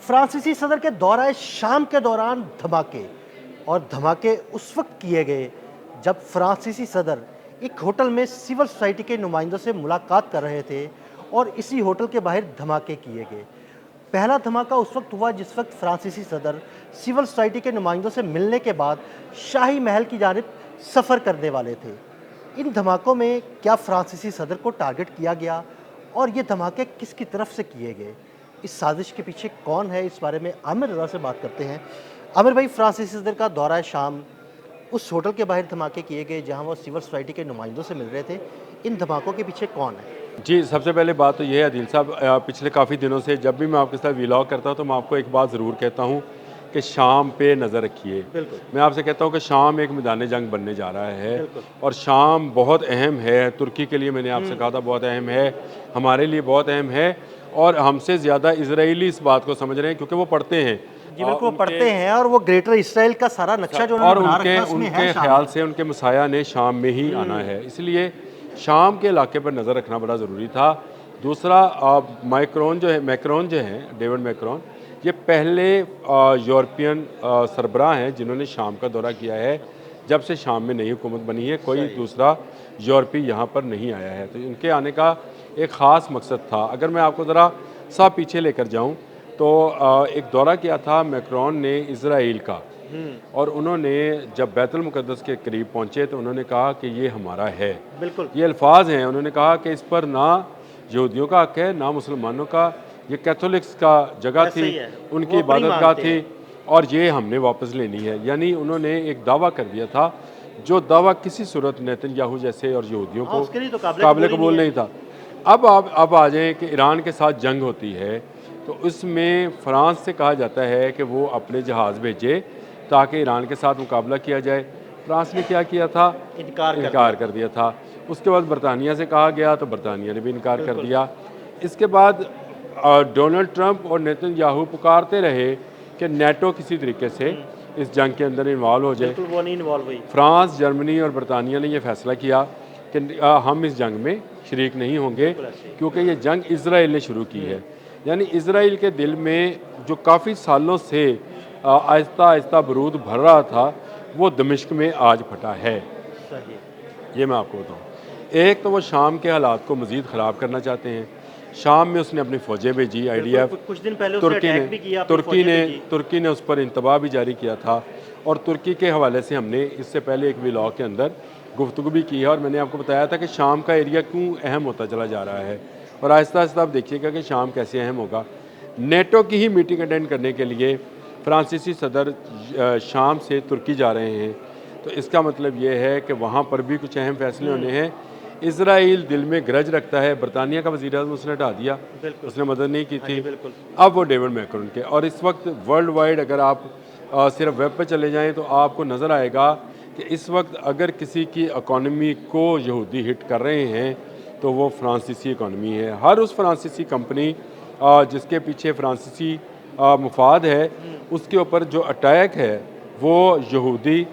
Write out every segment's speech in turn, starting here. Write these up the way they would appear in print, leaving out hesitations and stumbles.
फ्रांसीसी सदर के दौरा शाम के दौरान धमाके, और धमाके उस वक्त किए गए जब फ्रांसीसी सदर एक होटल में सिविल सोसाइटी के नुमाइंदों से मुलाकात कर रहे थे और इसी होटल के बाहर धमाके किए गए। पहला धमाका उस वक्त हुआ जिस वक्त फ्रांसीसी सदर सिविल सोसाइटी के नुमाइंदों से मिलने के बाद शाही महल की जानिब सफ़र करने वाले थे। इन धमाकों में क्या फ्रांसीसी सदर को टारगेट किया गया और ये धमाके किसकी तरफ से किए गए? इस साजिश के पीछे कौन है, इस बारे में आमिर रज़ा से बात करते हैं। आमिर भाई, फ्रांसीसी सदर का दौरा शाम, उस होटल के बाहर धमाके किए गए जहां वो सिविल सोसाइटी के नुमाइंदों से मिल रहे थे, इन धमाकों के पीछे कौन है? जी, सबसे पहले बात तो ये है आदिल साहब, पिछले काफ़ी दिनों से जब भी मैं आपके साथ व्लॉग करता हूँ तो मैं आपको एक बात ज़रूर कहता हूँ कि शाम पे नज़र रखिए। बिल्कुल। मैं आपसे कहता हूँ कि शाम एक मैदान जंग बनने जा रहा है बिल्कुल। और शाम बहुत अहम है। तुर्की के लिए मैंने आपसे कहा था बहुत अहम है, हमारे लिए बहुत अहम है, और हमसे ज़्यादा इजरायली इस बात को समझ रहे हैं क्योंकि वो पढ़ते हैं। जी बिल्कुल, वो पढ़ते हैं और वो ग्रेटर इसराइल का सारा नक्शा जो और उन्होंने बना रखा है, उसमें उनके है शाम। ख्याल से उनके मसाया ने शाम में ही आना है, इसलिए शाम के इलाके पर नज़र रखना बड़ा ज़रूरी था। दूसरा, मैक्रोन जो हैं डेविड मैक्रोन, ये पहले यूरोपियन सरबराह हैं जिन्होंने शाम का दौरा किया है। जब से शाम में नई हुकूमत बनी है, कोई दूसरा यूरोपी यहाँ पर नहीं आया है, तो इनके आने का एक ख़ास मकसद था। अगर मैं आपको ज़रा सा पीछे लेकर जाऊँ तो एक दौरा किया था मैक्रोन ने इज़राइल का, और उन्होंने जब बैतुल मुक़द्दस के करीब पहुँचे तो उन्होंने कहा कि ये हमारा है। बिल्कुल। ये अल्फाज हैं, उन्होंने कहा कि इस पर ना यहूदियों का हक है ना मुसलमानों का, ये कैथोलिक्स का जगह थी, उनकी इबादत गाह थी, और ये हमने वापस लेनी है। यानी उन्होंने एक दावा कर दिया था जो दावा किसी सूरत नेतन्याहू जैसे और यहूदियों को काबिल कबूल नहीं था। अब आ जाएँ कि ईरान के साथ जंग होती है तो इसमें फ़्रांस से कहा जाता है कि वो अपने जहाज़ भेजे ताकि ईरान के साथ मुकाबला किया जाए। फ्रांस ने क्या किया था? इनकार कर दिया था। उसके बाद बरतानिया से कहा गया तो बरतानिया ने भी इनकार कर दिया। इसके बाद डोनाल्ड ट्रंप और नेतन्याहू पुकारते रहे कि नेटो किसी तरीके से इस जंग के अंदर इन्वॉल्व हो जाए। वो नहीं इन्वॉल्व हुई। फ्रांस, जर्मनी और बरतानिया ने यह फैसला किया कि हम इस जंग में शरीक नहीं होंगे क्योंकि ये जंग इसराइल ने शुरू की है। यानी इसराइल के दिल में जो काफ़ी सालों से आहिस्ता आहिस्ता बरूद भर रहा था, वो दमिश्क में आज फटा है। सही। ये मैं आपको बताऊँ, एक तो वो शाम के हालात को मज़ीद ख़राब करना चाहते हैं। शाम में उसने अपनी फ़ौजें भेजी, IDF, कुछ दिन पहले उसने अटैक भी किया, तुर्की ने उस पर इंतबाह भी जारी किया था, और तुर्की के हवाले से हमने इससे पहले एक व्लॉग के अंदर गुफ्तगू भी की है, और मैंने आपको बताया था कि शाम का एरिया क्यों अहम होता चला जा रहा है, और आहिस्ता आहिस्ता आप देखिएगा कि शाम कैसे अहम होगा। नेटो की ही मीटिंग अटेंड करने के लिए फ्रांसीसी सदर शाम से तुर्की जा रहे हैं, तो इसका मतलब ये है कि वहाँ पर भी कुछ अहम फैसले होने हैं। इसराइल दिल में ग्रज रखता है, बरतानिया का वज़ीर आज़म उसने हटा दिया, उसने मदद नहीं की थी। अब वो डेविड मैक्रोन के, और इस वक्त वर्ल्ड वाइड अगर आप सिर्फ वेब पे चले जाएं तो आपको नज़र आएगा कि इस वक्त अगर किसी की इकॉनमी को यहूदी हिट कर रहे हैं तो वो फ्रांसीसी इकॉनमी है। हर उस फ्रांसीसी कंपनी जिसके पीछे फ्रांसीसी मुफाद है, उसके ऊपर जो अटैक है वो यहूदी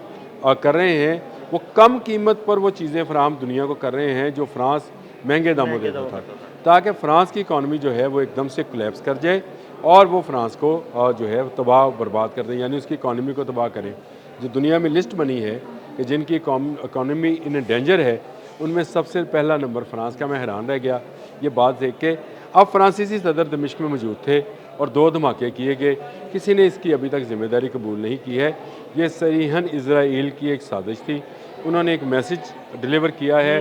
कर रहे हैं। वो कम कीमत पर वो चीज़ें फराहम दुनिया को कर रहे हैं जो फ्रांस महंगे दामों देता था, ताकि फ़्रांस की इकॉनमी जो है वो एकदम से कोलैप्स कर जाए और वो फ्रांस को जो है तबाह बर्बाद कर दें, यानी उसकी इकॉनमी को तबाह करें। जो दुनिया में लिस्ट बनी है कि जिनकी इकॉनमी इन डेंजर है, उनमें सबसे पहला नंबर फ्रांस का। मैं हैरान रह गया ये बात देख के। अब फ्रांसीसी सदर दमिश्क में मौजूद थे और 2 धमाके किए गए, किसी ने इसकी अभी तक जिम्मेदारी कबूल नहीं की है। ये सरीहन इजराइल की एक साजिश थी। उन्होंने एक मैसेज डिलीवर किया है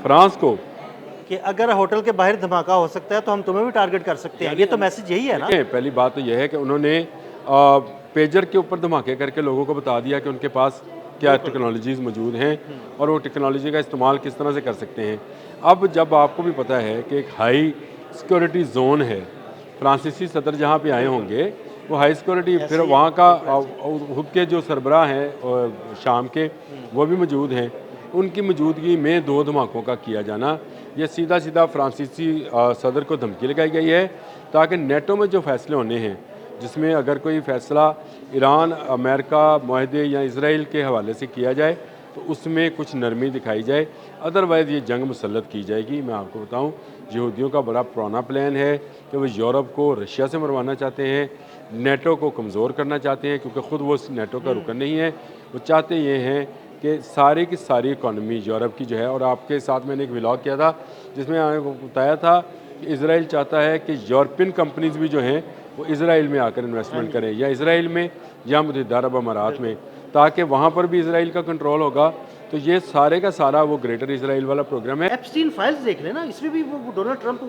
फ्रांस को कि अगर होटल के बाहर धमाका हो सकता है तो हम तुम्हें भी टारगेट कर सकते हैं। ये तो मैसेज यही है ना। पहली बात तो यह है कि उन्होंने पेजर के ऊपर धमाके करके लोगों को बता दिया कि उनके पास क्या टेक्नोलॉजीज़ मौजूद हैं और वो टेक्नोलॉजी का इस्तेमाल किस तरह से कर सकते हैं। अब जब आपको भी पता है कि एक हाई सिक्योरिटी जोन है, फ्रांसीसी सदर जहाँ पे आए होंगे वो हाई सिक्योरिटी, फिर वहाँ का खुद के जो सरबराह हैं शाम के वो भी मौजूद हैं, उनकी मौजूदगी में 2 धमाकों का किया जाना, ये सीधा सीधा फ्रांसीसी सदर को धमकी लगाई गई है ताकि नेटो में जो फैसले होने हैं, जिसमें अगर कोई फ़ैसला ईरान, अमेरिका माहदे या इसराइल के हवाले से किया जाए तो उसमें कुछ नरमी दिखाई जाए, अदरवाइज़ ये जंग मुसल्लत की जाएगी। मैं आपको बताऊं, यहूदियों का बड़ा पुराना प्लान है कि वो यूरोप को रशिया से मरवाना चाहते हैं, नेटो को कमज़ोर करना चाहते हैं, क्योंकि ख़ुद वो नेटो का रुकन नहीं है। वो चाहते ये हैं कि सारी की सारी इकॉनमी यूरोप की जो है, और आपके साथ मैंने एक व्लॉग किया था जिसमें आपको बताया था कि इसराइल चाहता है कि यूरोपियन कंपनीज़ भी जो हैं वो इसराइल में आकर इन्वेस्टमेंट करें, या इसराइल में या मुत्तहिदा अरब अमारात में, ताकि वहाँ पर भी इसराइल का कंट्रोल होगा। तो ये सारे का सारा वो ग्रेटर इसराइल वाला प्रोग्राम है। एप्स्टीन फाइल्स देख लें ना, इसमें भी वो डोनाल्ड ट्रंप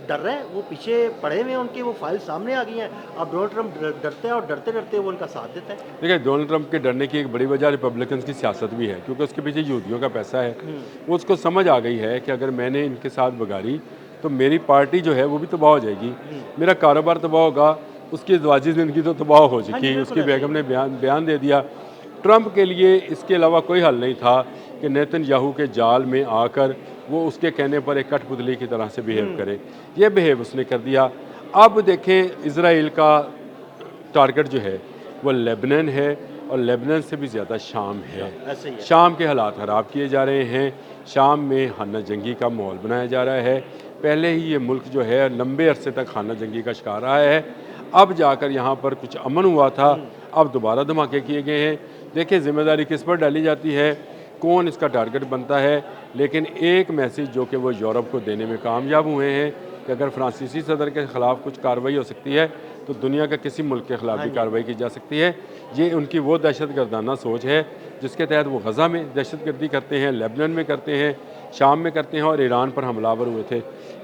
डर रहे हैं, वो पीछे पड़े हुए हैं, उनके वो फाइल सामने आ गई हैं। अब डोनाल्ड ट्रंप डरते हैं और डरते डरते वो उनका साथ देता है। देखिए, डोनाल्ड ट्रंप के डरने की एक बड़ी वजह रिपब्लिकन की सियासत भी है, क्योंकि उसके पीछे यहूदियों का पैसा है। वो उसको समझ आ गई है कि अगर मैंने इनके साथ बगारी तो मेरी पार्टी जो है वो भी तबाह हो जाएगी, मेरा कारोबार तबाह होगा, उसकी ज़वाजी ज़िंदगी तो तबाह हो चुकी। उसकी बेगम ने बयान दे दिया। ट्रंप के लिए इसके अलावा कोई हल नहीं था कि नेतन्याहू के जाल में आकर वो उसके कहने पर एक कठपुतली की तरह से बिहेव करे। ये बिहेव उसने कर दिया। अब देखें, इसराइल का टारगेट जो है वो लेबनान है, और लेबनान से भी ज़्यादा शाम है। ऐसे ही है। शाम के हालात ख़राब किए जा रहे हैं। शाम में खाना जंगी का माहौल बनाया जा रहा है। पहले ही ये मुल्क जो है लंबे अरसे तक खाना जंगी का शिकार रहा है। अब जाकर यहाँ पर कुछ अमन हुआ था, अब दोबारा धमाके किए गए हैं। देखिए, ज़िम्मेदारी किस पर डाली जाती है, कौन इसका टारगेट बनता है। लेकिन एक मैसेज जो कि वो यूरोप को देने में कामयाब हुए हैं कि अगर फ्रांसीसी सदर के ख़िलाफ़ कुछ कार्रवाई हो सकती है तो दुनिया के किसी मुल्क के ख़िलाफ़ भी कार्रवाई की जा सकती है। ये उनकी वो दहशतगर्दाना सोच है जिसके तहत वो गज़ा में दहशतगर्दी करते हैं, लेबनान में करते हैं, शाम में करते हैं, और ईरान पर हमलावर हुए थे।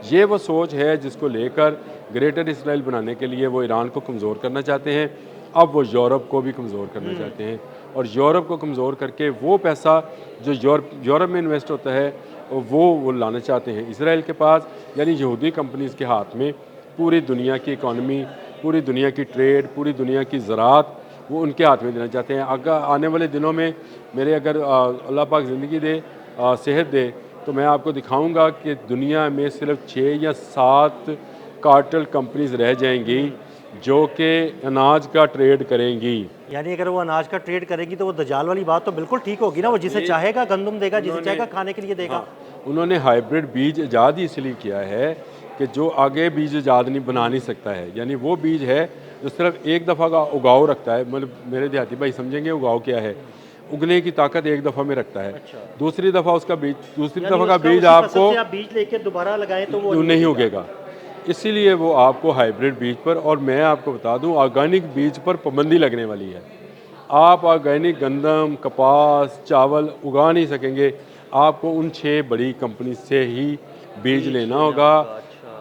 ये वो सोच है जिसको लेकर ग्रेटर इसराइल बनाने के लिए वो ईरान को कमज़ोर करना चाहते हैं। अब वो यूरोप को भी कमज़ोर करना चाहते हैं, और यूरोप को कमज़ोर करके वो पैसा जो यूरोप में इन्वेस्ट होता है वो लाना चाहते हैं इसराइल के पास, यानी यहूदी कंपनीज़ के हाथ में पूरी दुनिया की इकॉनमी, पूरी दुनिया की ट्रेड, पूरी दुनिया की ज़राअत वो उनके हाथ में देना चाहते हैं। अगर आने वाले दिनों में मेरे अगर अल्लाह पाक ज़िंदगी दे, सेहत दे, तो मैं आपको दिखाऊंगा कि दुनिया में सिर्फ 6 या 7 कार्टेल कंपनीज रह जाएंगी जो कि अनाज का ट्रेड करेंगी। यानी अगर वो अनाज का ट्रेड करेगी तो वो दजाल वाली बात तो बिल्कुल ठीक होगी ना, वो जिसे चाहेगा गंदम देगा, जिसे चाहेगा खाने के लिए देगा। उन्होंने हाइब्रिड बीज ईजाद ही इसलिए किया है कि जो आगे बीज ईजाद नहीं बना नहीं सकता है, यानी वो बीज है जो सिर्फ एक दफ़ा का उगाव रखता है। मतलब मेरे देहाती भाई समझेंगे उगाव क्या है, उगने की ताकत एक दफ़ा में रखता है। दूसरी दफ़ा उसका बीज, दूसरी दफ़ा का बीज आपको बीज लेके दोबारा लगाएं तो वो नहीं उगेगा। इसीलिए वो आपको हाइब्रिड बीज पर, और मैं आपको बता दूं ऑर्गेनिक बीज पर पाबंदी लगने वाली है। आप ऑर्गेनिक गंदम, कपास, चावल उगा नहीं सकेंगे, आपको उन 6 बड़ी कंपनी से ही बीज लेना होगा।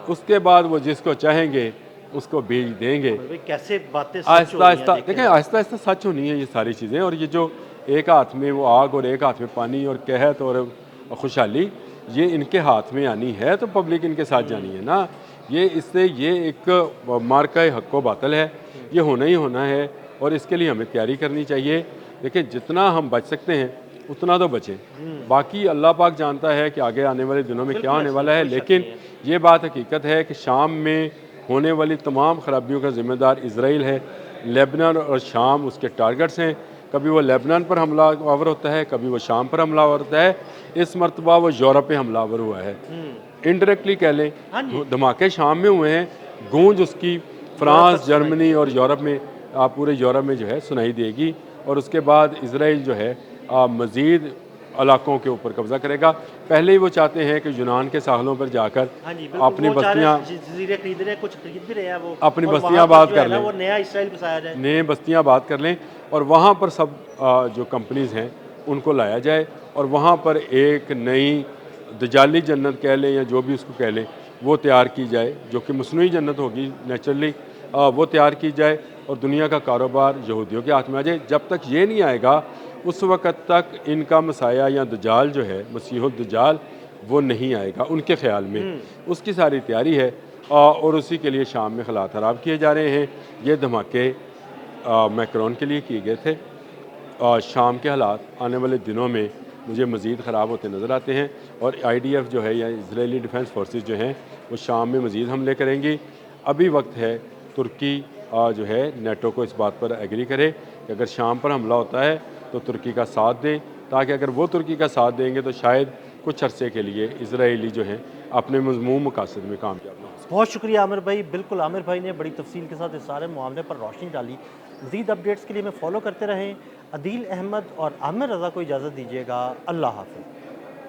उसके बाद वो जिसको चाहेंगे उसको बीज देंगे। कैसे बातें आहिस्ता आहिस्ता देखें, आहिस्ता आहिस्ता सच होनी है ये सारी चीज़ें। और ये जो एक हाथ में वो आग और एक हाथ में पानी और कहत और खुशहाली, ये इनके हाथ में आनी है तो पब्लिक इनके साथ जानी है ना। ये इससे ये एक मार्का हक़ व बातिल है, ये होना ही होना है, और इसके लिए हमें तैयारी करनी चाहिए। देखिए, जितना हम बच सकते हैं उतना तो बचें, बाकी अल्लाह पाक जानता है कि आगे आने वाले दिनों में क्या होने वाला है। लेकिन ये बात हकीकत है कि शाम में होने वाली तमाम खराबियों का ज़िम्मेदार इसराइल है। लेबनान और शाम उसके टारगेट्स हैं। कभी वो लेबनान पर हमलावर होता है, कभी वो शाम पर हमलावर होता है। इस मरतबा वो यूरोप पे हमलावर हुआ है, इनडायरेक्टली कह लें। धमाके शाम में हुए हैं, गूंज उसकी फ्रांस, जर्मनी और यूरोप में, पूरे यूरोप में जो है सुनाई देगी। और उसके बाद इसराइल जो है मज़ीद इलाकों के ऊपर कब्जा करेगा। पहले ही वो चाहते हैं कि यूनान के साहलों पर जाकर अपनी बस्तियाँ खरीद रहे हैं, कुछ खरीद भी रहे हैं, वो अपनी बस्तियाँ आबाद कर लें, वो नया इसराइल बसाया जाए, नए बस्तियाँ आबाद कर लें, और वहाँ पर सब जो कंपनीज़ हैं उनको लाया जाए, और वहाँ पर एक नई दजाली जन्नत कह लें या जो भी उसको कह लें वो तैयार की जाए, जो कि मसनूई जन्नत होगी नेचुरली, वो तैयार की जाए, और दुनिया का कारोबार यहूदियों के हाथ में आ जाए। जब तक ये नहीं आएगा उस वक़्त तक इनका मसाया या दजाल जो है, मसीहुद दजाल, वो नहीं आएगा उनके ख़्याल में। उसकी सारी तैयारी है, और उसी के लिए शाम में हालात ख़राब किए जा रहे हैं। ये धमाके मैक्रोन के लिए किए गए थे, और शाम के हालात आने वाले दिनों में मुझे मज़ीद ख़राब होते नज़र आते हैं। और IDF जो है या इजरायली डिफेंस फोर्सेस जो हैं वो शाम में मज़ीद हमले करेंगी। अभी वक्त है तुर्की जो है नेटो को इस बात पर एग्री करे कि अगर शाम पर हमला होता है तो तुर्की का साथ दें, ताकि अगर वो तुर्की का साथ देंगे तो शायद कुछ अरसे के लिए इसराइली जो हैं अपने मज़मूम मकासद में कामयाब ना हो सकें। बहुत शुक्रिया आमिर भाई। बिल्कुल, आमिर भाई ने बड़ी तफसील के साथ इस सारे मामले पर रोशनी डाली। मज़ीद अपडेट्स के लिए हमें फॉलो करते रहें। अदील अहमद और आमिर रज़ा को इजाज़त दीजिएगा। अल्लाह हाफ़िज़।